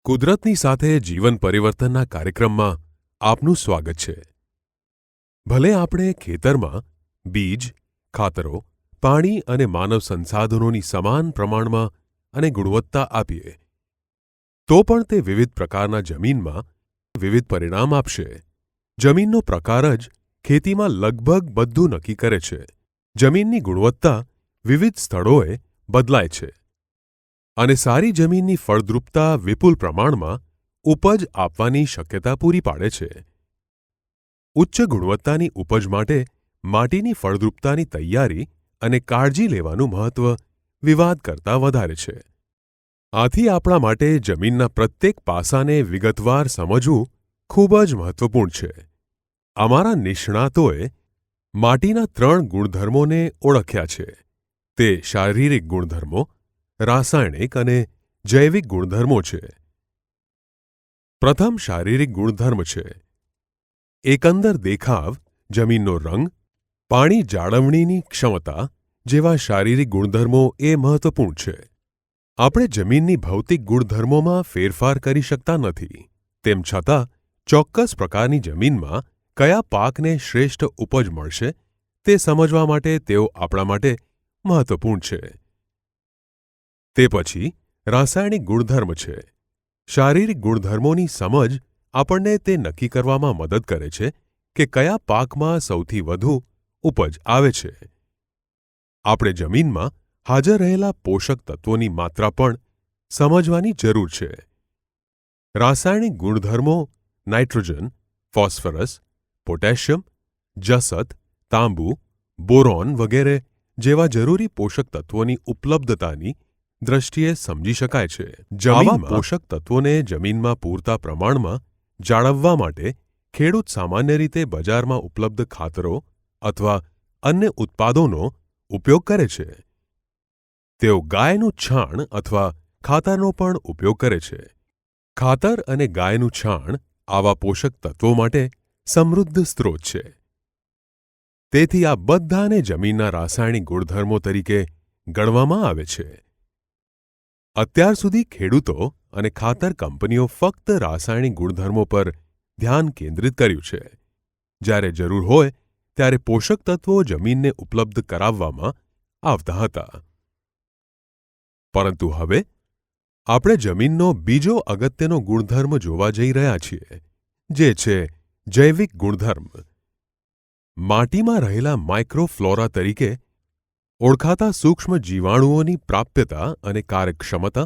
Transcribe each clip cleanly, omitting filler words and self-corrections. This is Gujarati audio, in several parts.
કુદરતની સાથે જીવન પરિવર્તનના કાર્યક્રમમાં આપનું સ્વાગત છે. ભલે આપણે ખેતરમાં બીજ, ખાતરો, પાણી અને માનવ સંસાધનોની સમાન પ્રમાણમાં અને ગુણવત્તા આપીએ, તો પણ તે વિવિધ પ્રકારના જમીનમાં વિવિધ પરિણામ આપશે. જમીનનો પ્રકાર જ ખેતીમાં લગભગ બધું નક્કી કરે છે. જમીનની ગુણવત્તા વિવિધ સ્થળોએ બદલાય છે અને સારી જમીનની ફળદ્રુપતા વિપુલ પ્રમાણમાં ઉપજ આપવાની શક્યતા પૂરી પાડે છે. ઉચ્ચ ગુણવત્તાની ઉપજ માટે માટીની ફળદ્રુપતાની તૈયારી અને કાળજી લેવાનું મહત્વ વિવાદ કરતાં વધારે છે. આથી આપણા માટે જમીનના પ્રત્યેક પાસાને વિગતવાર સમજવું ખૂબ જ મહત્વપૂર્ણ છે. અમારા નિષ્ણાતોએ માટીના 3 ગુણધર્મોને ઓળખ્યા છે. તે શારીરિક ગુણધર્મો, રાસાયણિક અને જૈવિક ગુણધર્મો છે. પ્રથમ શારીરિક ગુણધર્મ છે. એકંદર દેખાવ, જમીનનો રંગ, પાણી જાળવણીની ક્ષમતા જેવા શારીરિક ગુણધર્મો એ મહત્વપૂર્ણ છે. આપણે જમીનની ભૌતિક ગુણધર્મોમાં ફેરફાર કરી શકતા નથી. તેમ છતાં ચોક્કસ પ્રકારની જમીનમાં કયા પાકને શ્રેષ્ઠ ઉપજ મળશે તે સમજવા માટે તેઓ આપણા માટે મહત્વપૂર્ણ છે. તે પછી રાસાયણિક ગુણધર્મ છે. શારીરિક ગુણધર્મોની સમજ આપણને તે નક્કી કરવામાં મદદ કરે છે કે કયા પાકમાં સૌથી વધુ ઉપજ આવે છે. આપણે જમીનમાં હાજર રહેલા પોષક તત્વોની માત્રા પણ સમજવાની જરૂર છે. રાસાયણિક ગુણધર્મો નાઇટ્રોજન, ફોસ્ફરસ, પોટેશિયમ, જસત, તાંબુ, બોરોન વગેરે જેવા જરૂરી પોષક તત્વોની ઉપલબ્ધતાની દ્રષ્ટિએ સમજી શકાય છે. આવા પોષક તત્વોને જમીનમાં પૂરતા પ્રમાણમાં જાળવવા માટે ખેડૂત સામાન્ય રીતે બજારમાં ઉપલબ્ધ ખાતરો અથવા અન્ય ઉત્પાદનોનો ઉપયોગ કરે છે. તેઓ ગાયનું છાણ અથવા ખાતરનો પણ ઉપયોગ કરે છે. ખાતર અને ગાયનું છાણ આવા પોષક તત્વો માટે સમૃદ્ધ સ્ત્રોત છે. તેથી આ બધાને જમીનના રાસાયણિક ગુણધર્મો તરીકે ગણવામાં આવે છે. અત્યાર સુધી ખેડૂતો અને ખાતર કંપનીઓ ફક્ત રાસાયણિક ગુણધર્મો પર ધ્યાન કેન્દ્રિત કર્યું છે, જ્યારે જરૂર હોય ત્યારે પોષક તત્વો જમીનને ઉપલબ્ધ કરાવવામાં આવતા હતા. પરંતુ હવે આપણે જમીનનો બીજો અગત્યનો ગુણધર્મ જોવા જઈ રહ્યા છીએ, જે છે જૈવિક ગુણધર્મ. માટીમાં રહેલા માઇક્રોફ્લોરા તરીકે ઓળખાતા સૂક્ષ્મ જીવાણુઓની પ્રાપ્યતા અને કાર્યક્ષમતા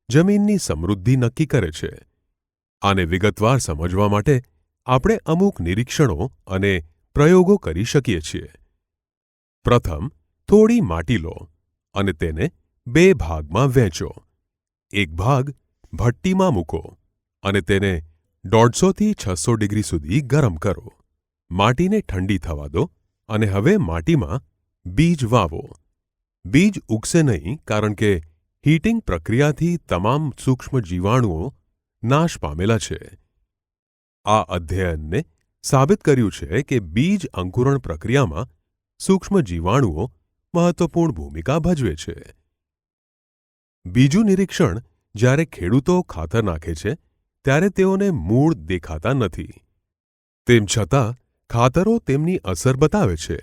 જમીનની સમૃદ્ધિ નક્કી કરે છે. આને વિગતવાર સમજવા માટે આપણે અમુક નિરીક્ષણો અને પ્રયોગો કરી શકીએ છીએ. પ્રથમ, થોડી માટી લો અને તેને 2 ભાગમાં વહેંચો. એક ભાગ ભઠ્ઠીમાં મૂકો અને તેને 150 થી 600 ડિગ્રી સુધી ગરમ કરો. માટીને ઠંડી થવા દો અને હવે માટીમાં બીજ વાવો. બીજ ઉગશે નહીં કારણ કે હીટિંગ પ્રક્રિયાથી તમામ સૂક્ષ્મ જીવાણુઓ નાશ પામેલા છે. આ અધ્યયનને સાબિત કર્યું છે કે બીજ અંકુરણ પ્રક્રિયામાં સૂક્ષ્મ જીવાણુઓ મહત્વપૂર્ણ ભૂમિકા ભજવે છે. બીજું નિરીક્ષણ, જ્યારે ખેડૂતો ખાતર નાખે છે ત્યારે તેઓને મૂળ દેખાતા નથી. તેમ છતાં ખાતરો તેમની અસર બતાવે છે.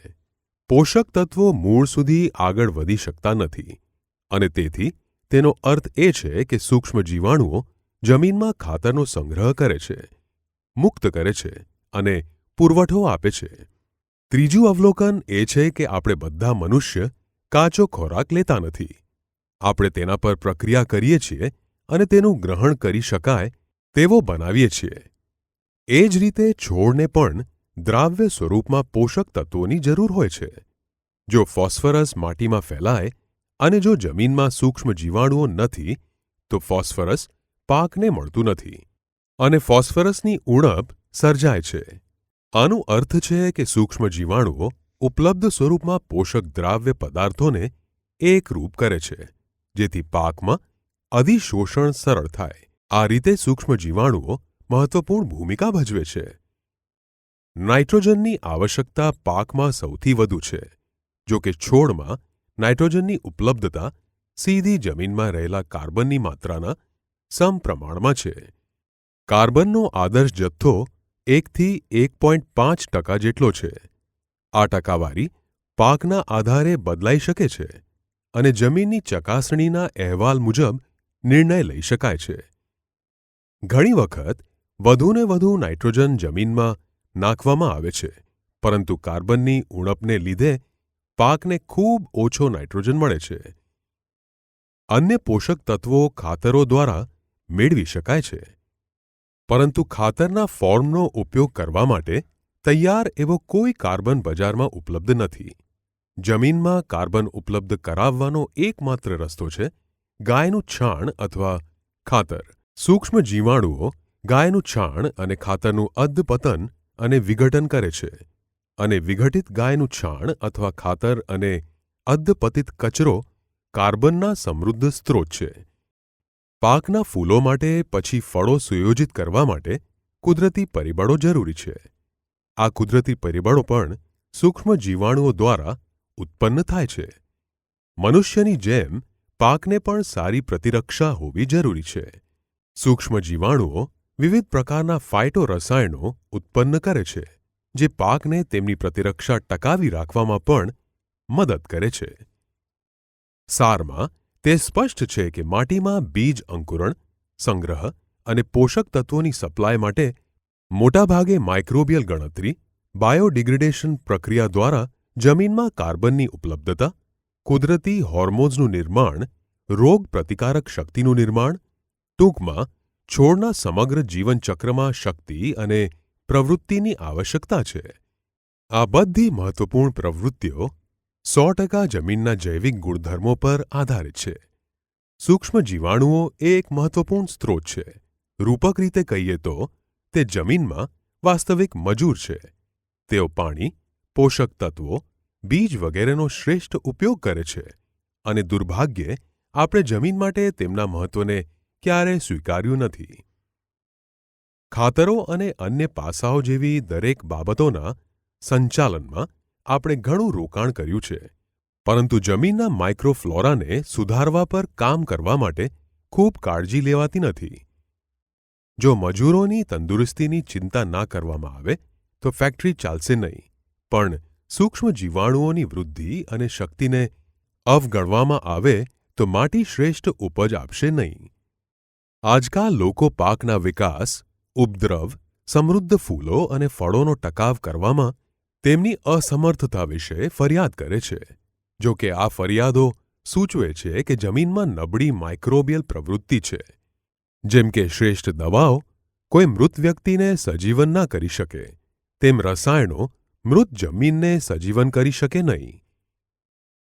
પોષક તત્વો મૂળ સુધી આગળ વધી શકતા નથી અને તેથી તેનો અર્થ એ છે કે સૂક્ષ્મ જીવાણુઓ જમીનમાં ખાતરનો સંગ્રહ કરે છે, મુક્ત કરે છે અને પુરવઠો આપે છે. ત્રીજું અવલોકન એ છે કે આપણે બધા મનુષ્ય કાચો ખોરાક લેતા નથી. આપણે તેના પર પ્રક્રિયા કરીએ છીએ અને તેનું ગ્રહણ કરી શકાય તેવો બનાવીએ છીએ. એ જ રીતે છોડને પણ દ્રાવ્ય સ્વરૂપમાં પોષક તત્વોની જરૂર હોય છે. જો ફોસ્ફરસ માટીમાં ફેલાય અને જો જમીનમાં સૂક્ષ્મ જીવાણુઓ નથી તો ફોસ્ફરસ પાકને મળતું નથી અને ફોસ્ફરસની ઉણપ સર્જાય છે. આનો અર્થ છે કે સૂક્ષ્મ જીવાણુઓ ઉપલબ્ધ સ્વરૂપમાં પોષક દ્રાવ્ય પદાર્થોને એકરૂપ કરે છે, જેથી પાકમાં અધિશોષણ સરળ થાય. આ રીતે સૂક્ષ્મ જીવાણુઓ મહત્વપૂર્ણ ભૂમિકા ભજવે છે. નાઇટ્રોજનની આવશ્યકતા પાકમાં સૌથી વધુ છે. જો કે છોડમાં નાઇટ્રોજનની ઉપલબ્ધતા સીધી જમીનમાં રહેલા કાર્બનની માત્રાના સમપ્રમાણમાં છે. કાર્બનનો આદર્શ જથ્થો 1થી 1.5% જેટલો છે. આ ટકાવારી પાકના આધારે બદલાઈ શકે છે અને જમીનની ચકાસણીના અહેવાલ મુજબ નિર્ણય લઈ શકાય છે. ઘણી વખત વધુને વધુ નાઇટ્રોજન જમીનમાં નાખવામાં આવે છે, પરંતુ કાર્બનની ઉણપને લીધે પાકને ખૂબ ઓછો નાઇટ્રોજન મળે છે. અન્ય પોષક તત્વો ખાતરો દ્વારા મેળવી શકાય છે, પરંતુ ખાતરના ફોર્મનો ઉપયોગ કરવા માટે તૈયાર એવો કોઈ કાર્બન બજારમાં ઉપલબ્ધ નથી. જમીનમાં કાર્બન ઉપલબ્ધ કરાવવાનો એકમાત્ર રસ્તો છે ગાયનું છાણ અથવા ખાતર. સૂક્ષ્મ જીવાણુઓ ગાયનું છાણ અને ખાતરનું અધપતન અને વિઘટન કરે છે, અને વિઘટિત ગાયનું છાણ અથવા ખાતર અને અધપતિત કચરો કાર્બનના સમૃદ્ધ સ્ત્રોત છે. પાકના ફૂલો માટે પછી ફળો સુયોજિત કરવા માટે કુદરતી પરિબળો જરૂરી છે. આ કુદરતી પરિબળો પણ સૂક્ષ્મ જીવાણુઓ દ્વારા ઉત્પન્ન થાય છે. મનુષ્યની જેમ પાકને પણ સારી પ્રતિરક્ષા હોવી જરૂરી છે. સૂક્ષ્મ જીવાણુઓ વિવિધ પ્રકારના ફાઇટોરસાયણો ઉત્પન્ન કરે છે, જે પાકને તેમની પ્રતિરક્ષા ટકાવી રાખવામાં પણ મદદ કરે છે. સારમાં, તે સ્પષ્ટ છે કે માટીમાં બીજ અંકુરણ, સંગ્રહ અને પોષક તત્વોની સપ્લાય માટે મોટાભાગે માઇક્રોબિયલ ગણતરી, બાયોડિગ્રેડેશન પ્રક્રિયા દ્વારા જમીનમાં કાર્બનની ઉપલબ્ધતા, કુદરતી હોર્મોન્સનું નિર્માણ, રોગ પ્રતિકારક શક્તિનું નિર્માણ, ટૂંકમાં છોડના સમગ્ર જીવનચક્રમાં શક્તિ અને પ્રવૃત્તિની આવશ્યકતા છે. આ બધી મહત્વપૂર્ણ પ્રવૃત્તિઓ 100% જમીનના જૈવિક ગુણધર્મો પર આધારિત છે. સૂક્ષ્મ જીવાણુઓ એક મહત્વપૂર્ણ સ્ત્રોત છે. રૂપક રીતે કહીએ તો તે જમીનમાં વાસ્તવિક મજૂર છે. તેઓ પાણી, પોષક તત્વો, બીજ વગેરેનો શ્રેષ્ઠ ઉપયોગ કરે છે, અને દુર્ભાગ્યે આપણે જમીન માટે તેમના મહત્વને ક્યારેય સ્વીકાર્યું નથી. ખાતરો અને અન્ય પાસાઓ જેવી દરેક બાબતોના સંચાલનમાં આપણે ઘણું રોકાણ કર્યું છે, પરંતુ જમીનના માઇક્રોફ્લોરાને સુધારવા પર કામ કરવા માટે ખૂબ કાળજી લેવાતી નથી. જો મજૂરોની તંદુરસ્તીની ચિંતા ના કરવામાં આવે તો ફેક્ટરી ચાલશે નહીં, પણ સૂક્ષ્મ જીવાણુઓની વૃદ્ધિ અને શક્તિને અવગણવામાં આવે તો માટી શ્રેષ્ઠ ઉપજ આપશે નહીં. આજકાલ લોકો પાકના વિકાસ, ઉપદ્રવ, સમૃદ્ધ ફૂલો અને ફળોનો ટકાવ કરવામાં તેમની અસમર્થતા વિશે ફરિયાદ કરે છે. જો કે આ ફરિયાદો સૂચવે છે કે જમીનમાં નબળી માઇક્રોબિયલ પ્રવૃત્તિ છે. જેમ કે શ્રેષ્ઠ દવાઓ કોઈ મૃત વ્યક્તિને સજીવન ના કરી શકે, તેમ રસાયણો મૃત જમીનને સજીવન કરી શકે નહીં.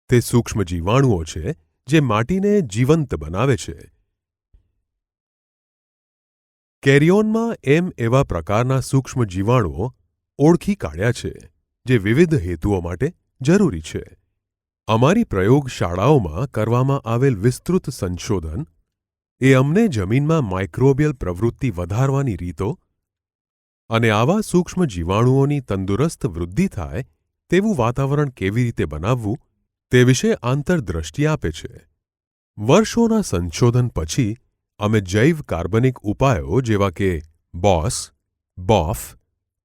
તે સૂક્ષ્મ જીવાણુઓ છે જે માટીને જીવંત બનાવે છે. કેરિયોનમાં એવા પ્રકારના સૂક્ષ્મ જીવાણુઓ ઓળખી કાઢ્યા છે, જે વિવિધ હેતુઓ માટે જરૂરી છે. અમારી પ્રયોગશાળાઓમાં કરવામાં આવેલ વિસ્તૃત સંશોધન એ અમને જમીનમાં માઇક્રોબિયલ પ્રવૃત્તિ વધારવાની રીતો અને આવા સૂક્ષ્મ જીવાણુઓની તંદુરસ્ત વૃદ્ધિ થાય તેવું વાતાવરણ કેવી રીતે બનાવવું તે વિશે આંતરદ્રષ્ટિ આપે છે. વર્ષોના સંશોધન પછી અમે જૈવ કાર્બનિક ઉપાયો જેવા કે બોસ, બોફ,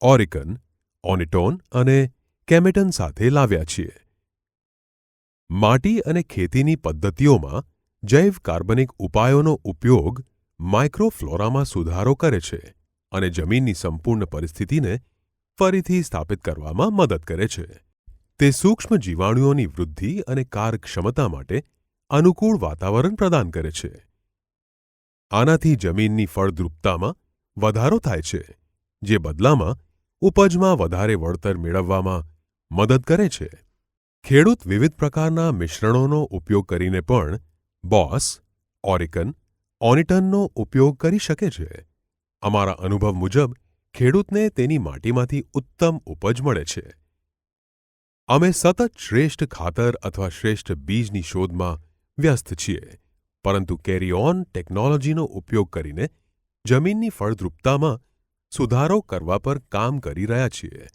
ઓરિકન, ઓનિટોન અને કેમેટન સાથે લાવ્યા છીએ. માટી અને ખેતીની પદ્ધતિઓમાં જૈવ કાર્બનિક ઉપાયોનો ઉપયોગ માઇક્રોફ્લોરામાં સુધારો કરે છે અને જમીનની સંપૂર્ણ પરિસ્થિતિને ફરીથી સ્થાપિત કરવામાં મદદ કરે છે. તે સૂક્ષ્મ જીવાણુઓની વૃદ્ધિ અને કાર્યક્ષમતા માટે અનુકૂળ વાતાવરણ પ્રદાન કરે છે. આનાથી જમીનની ફળદ્રુપતામાં વધારો થાય છે, જે બદલામાં ઉપજમાં વધારે વળતર મેળવવામાં મદદ કરે છે. ખેડૂત વિવિધ પ્રકારના મિશ્રણોનો ઉપયોગ કરીને પણ બોસ, ઓરિકન, ઓનિટનનો ઉપયોગ કરી શકે છે. અમારા અનુભવ મુજબ ખેડૂતને તેની માટીમાંથી ઉત્તમ ઉપજ મળે છે. અમે સતત શ્રેષ્ઠ ખાતર અથવા શ્રેષ્ઠ બીજની શોધમાં વ્યસ્ત છીએ, પરંતુ કેરી-ઓન ટેકનોલોજીનો ઉપયોગ કરીને જમીનની ફળદ્રુપતામાં સુધારો કરવા પર કામ કરી રહ્યા છીએ.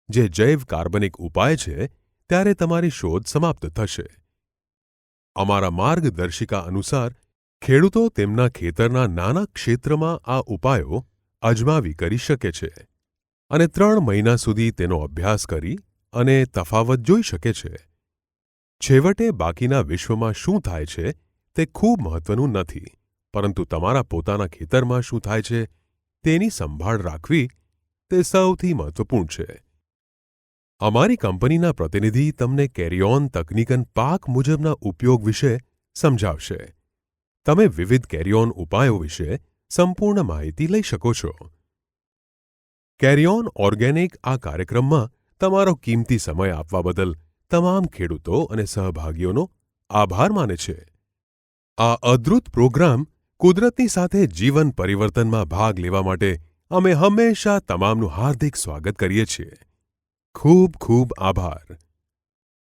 જે જૈવ કાર્બનિક ઉપાય છે ત્યારે તમારી શોધ સમાપ્ત થશે. અમારા માર્ગદર્શિકા અનુસાર ખેડૂતો તેમના ખેતરના નાના ક્ષેત્રમાં આ ઉપાયો અજમાવી કરી શકે છે અને 3 મહિના સુધી તેનો અભ્યાસ કરી અને તફાવત જોઈ શકે છે. છેવટે બાકીના વિશ્વમાં શું થાય છે તે ખૂબ મહત્વનું નથી, પરંતુ તમારા પોતાના ખેતરમાં શું થાય છે તેની સંભાળ રાખવી તે સૌથી મહત્વપૂર્ણ છે. અમારી કંપનીના પ્રતિનિધિ તમને કેરી ઓન તકનીકન પાક મુજબના ઉપયોગ વિશે સમજાવશે. તમે વિવિધ કેરી ઓન ઉપાયો વિશે સંપૂર્ણ માહિતી લઈ શકો છો. કેરી ઓન ઓર્ગેનિક આ કાર્યક્રમમાં તમારો કિંમતી સમય આપવા બદલ તમામ ખેડૂતો અને સહભાગીઓનો આભાર માને છે. આ અદ્ભુત પ્રોગ્રામ કુદરતની સાથે જીવન પરિવર્તનમાં ભાગ લેવા માટે અમે હંમેશા તમામનું હાર્દિક સ્વાગત કરીએ છીએ. ખૂબ ખૂબ આભાર.